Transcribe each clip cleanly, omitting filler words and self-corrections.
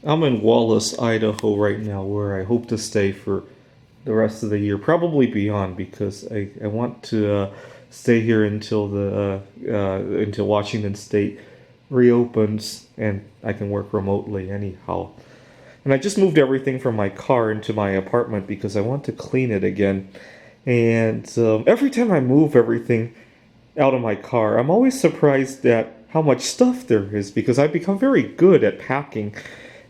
I'm in Wallace, Idaho right now, where I hope to stay for the rest of the year, probably beyond, because I want to stay here until Washington State reopens and I can work remotely anyhow. And I just moved everything from my car into my apartment because I want to clean it again. And every time I move everything out of my car, I'm always surprised at how much stuff there is because I've become very good at packing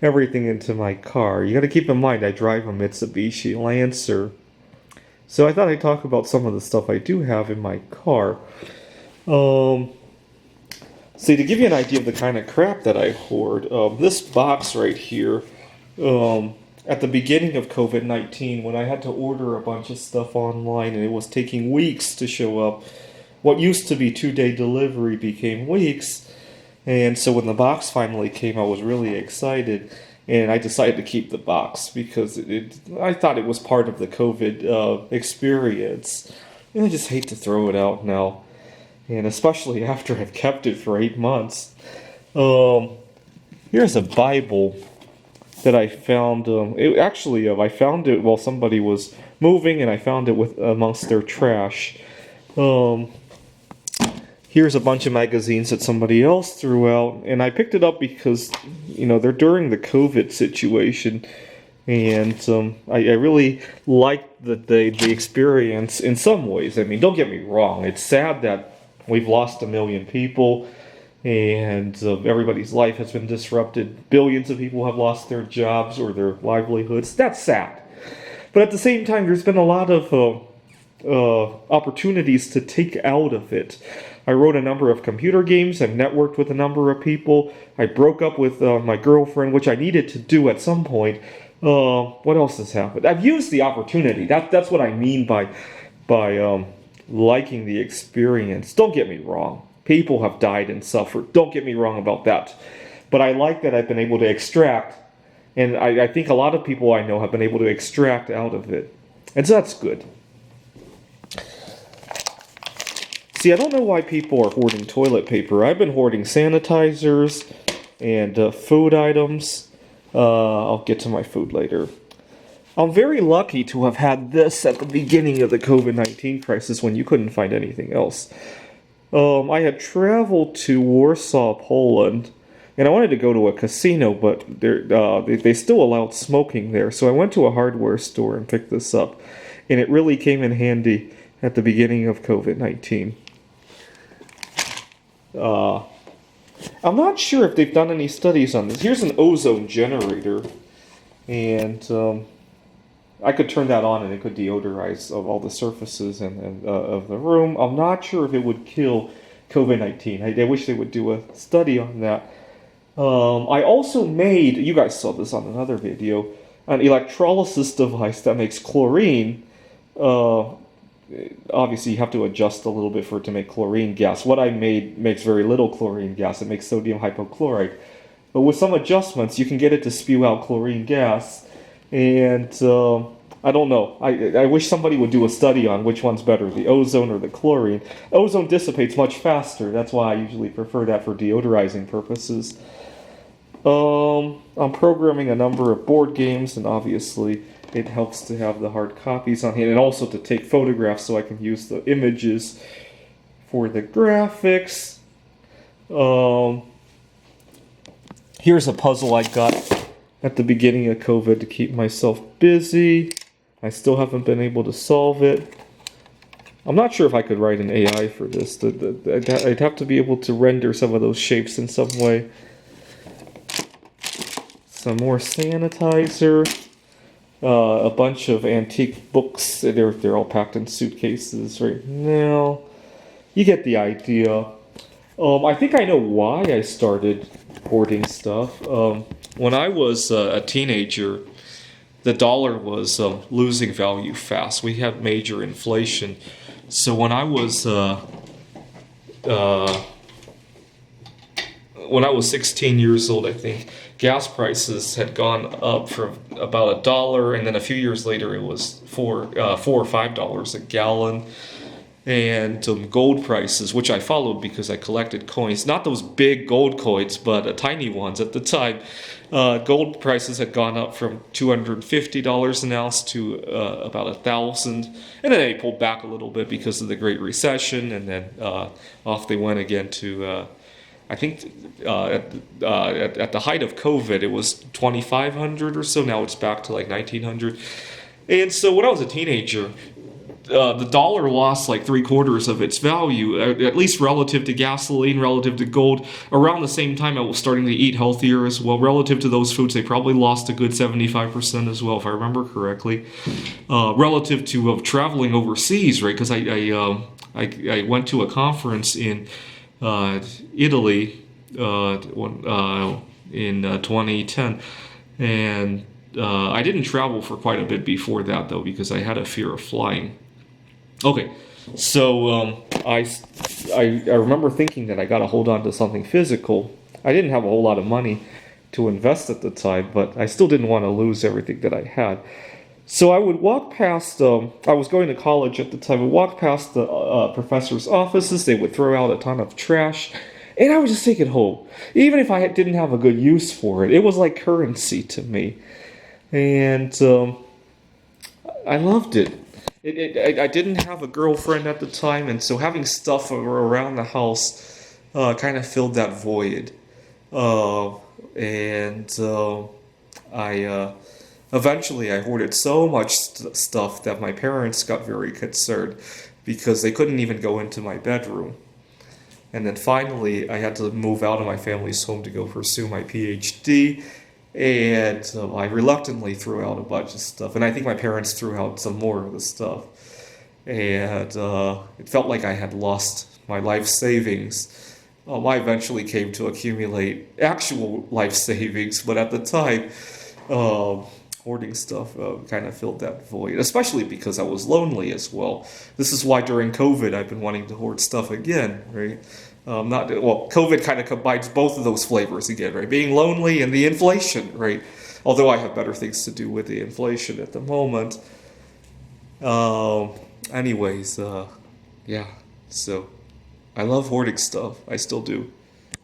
everything into my car. You got to keep in mind I drive a Mitsubishi Lancer. So I thought I'd talk about some of the stuff I do have in my car. Um, See, to give you an idea of the kind of crap that I hoard, this box right here, at the beginning of COVID-19, when I had to order a bunch of stuff online and it was taking weeks to show up, what used to be 2-day delivery became weeks. And so when the box finally came, I was really excited. And I decided to keep the box because I thought it was part of the COVID experience. And I just hate to throw it out now. And especially after I've kept it for 8 months. Um, Here's a Bible that I found. I found it while somebody was moving, and I found it with amongst their trash. Um, Here's a bunch of magazines that somebody else threw out, and I picked it up because, they're during the COVID situation, and I really liked the experience in some ways. I mean, don't get me wrong; it's sad that we've lost 1 million people, and everybody's life has been disrupted. Billions of people have lost their jobs or their livelihoods. That's sad, but at the same time, there's been a lot of opportunities to take out of it. I wrote a number of computer games. I've networked with a number of people. I broke up with my girlfriend, which I needed to do at some point. What else has happened? I've used the opportunity. That's what I mean by liking the experience. Don't get me wrong. People have died and suffered. Don't get me wrong about that. But I like that I've been able to extract, and I think a lot of people I know have been able to extract out of it. And so that's good. See, I don't know why people are hoarding toilet paper. I've been hoarding sanitizers and food items. I'll get to my food later. I'm very lucky to have had this at the beginning of the COVID-19 crisis when you couldn't find anything else. I had traveled to Warsaw, Poland, and I wanted to go to a casino, but they still allowed smoking there. So I went to a hardware store and picked this up, and it really came in handy at the beginning of COVID-19. I'm not sure if they've done any studies on this. Here's an ozone generator, and I could turn that on and it could deodorize of all the surfaces and of the room. I'm not sure if it would kill COVID-19. I wish they would do a study on that. I also made, you guys saw this on another video, an electrolysis device that makes chlorine. Obviously, you have to adjust a little bit for it to make chlorine gas. What I made makes very little chlorine gas. It makes sodium hypochlorite. But with some adjustments, you can get it to spew out chlorine gas. And I don't know. I wish somebody would do a study on which one's better, the ozone or the chlorine. Ozone dissipates much faster. That's why I usually prefer that for deodorizing purposes. I'm programming a number of board games, and obviously it helps to have the hard copies on hand, and also to take photographs so I can use the images for the graphics. Here's a puzzle I got at the beginning of COVID to keep myself busy. I still haven't been able to solve it. I'm not sure if I could write an AI for this. I'd have to be able to render some of those shapes in some way. Some more sanitizer. A bunch of antique books. They're all packed in suitcases right now. You get the idea. I think I know why I started hoarding stuff. When I was a teenager, the dollar was losing value fast. We had major inflation. So when I was 16 years old, I think, gas prices had gone up from about $1, and then a few years later it was $4 or $5 a gallon. and gold prices, which I followed because I collected coins, not those big gold coins, but tiny ones at the time. Gold prices had gone up from $250 an ounce to about 1,000, and then they pulled back a little bit because of the Great Recession, and then off they went again to. I think at the height of COVID, it was 2,500 or so. Now it's back to like 1,900. And so when I was a teenager, the dollar lost like 3/4 of its value, at least relative to gasoline, relative to gold. Around the same time, I was starting to eat healthier as well. Relative to those foods, they probably lost a good 75% as well, if I remember correctly. Relative to traveling overseas, right? Because I went to a conference in Italy in 2010, and I didn't travel for quite a bit before that though, because I had a fear of flying. Okay, so I remember thinking that I got to hold on to something physical. I didn't have a whole lot of money to invest at the time, but I still didn't want to lose everything that I had. So I would walk past, I was going to college at the time, I would walk past the professors' offices, they would throw out a ton of trash, and I would just take it home. Even if I didn't have a good use for it, it was like currency to me. And I loved it. I didn't have a girlfriend at the time, and so having stuff around the house kind of filled that void. I eventually I hoarded so much stuff that my parents got very concerned because they couldn't even go into my bedroom. And then finally, I had to move out of my family's home to go pursue my PhD. And I reluctantly threw out a bunch of stuff. And I think my parents threw out some more of the stuff. And it felt like I had lost my life savings. I eventually came to accumulate actual life savings, but at the time, hoarding stuff kind of filled that void, especially because I was lonely as well. This is why during COVID I've been wanting to hoard stuff again, right? COVID kind of combines both of those flavors again, right? Being lonely and the inflation, right? Although I have better things to do with the inflation at the moment. Anyways, yeah. So I love hoarding stuff. I still do.